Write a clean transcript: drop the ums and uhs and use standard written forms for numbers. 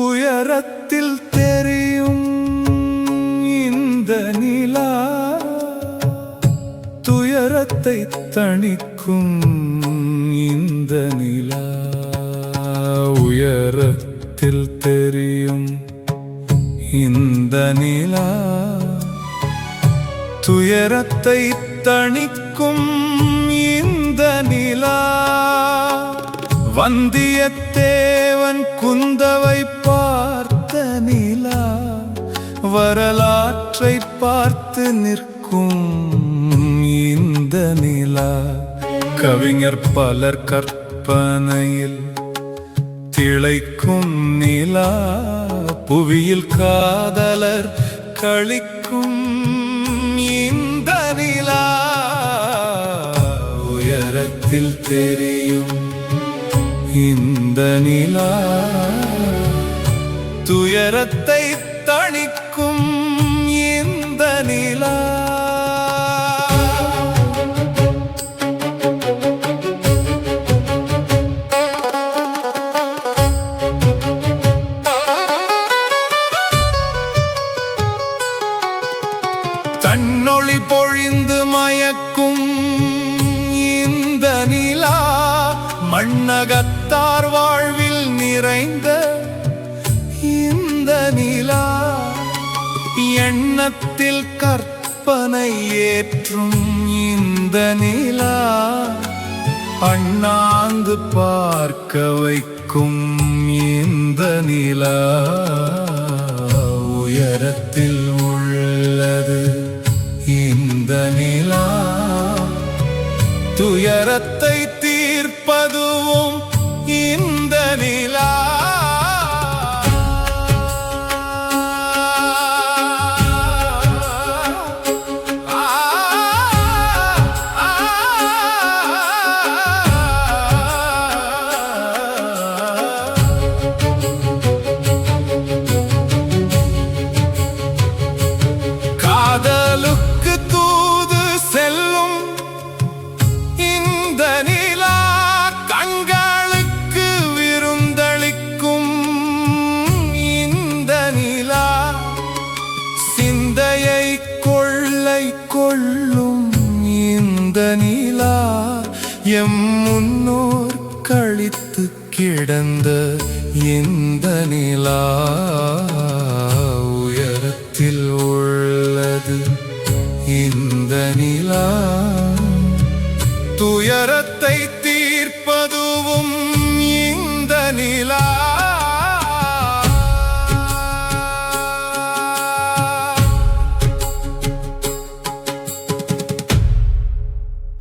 உயரத்தில் தெரியும் இந்த நிலா துயரத்தை தணிக்கும் இந்த நிலா உயரத்தில் தெரியும் இந்த நிலா துயரத்தை தணிக்கும் இந்த நிலா வந்தியத்தேவன் குந்தவை பார்த்த நிலா வரலாற்றை பார்த்து நிற்கும் இந்த நிலா கவிஞர் பலர் கற்பனையில் திளைக்கும் நிலா புவியில் காதலர் களிக்கும் இந்த நிலா உயரத்தில் தெரியும் இந்த நிலா துயரத்தை தணிக்கும் இந்த நிலா தன்னொளி பொழிந்து மயக்கும் இந்த நிலா மண்ணகத்தார் வாழ்வில் நிறைந்த இந்த நிலா எண்ணத்தில் கற்பனை ஏற்றும் இந்த நிலா அண்ணாந்து பார்க்க வைக்கும் இந்த நிலா உயரத்தில் உள்ளது இந்த நிலா துயரத்தை தீர்ப்பதுவும் இந்த நிலா காதலுக்கு தூது செல்லும் இந்த நிலா கண்களுக்கு விருந்தளிக்கும் இந்த நிலா சிந்தையை கொள்ளை கொள்ளும் இந்த நிலா எம் முன்னோர் கழித்து கிடந்த இந்த நிலா உயரத்தில் உள்ளது இந்த நிலா துயரத்தை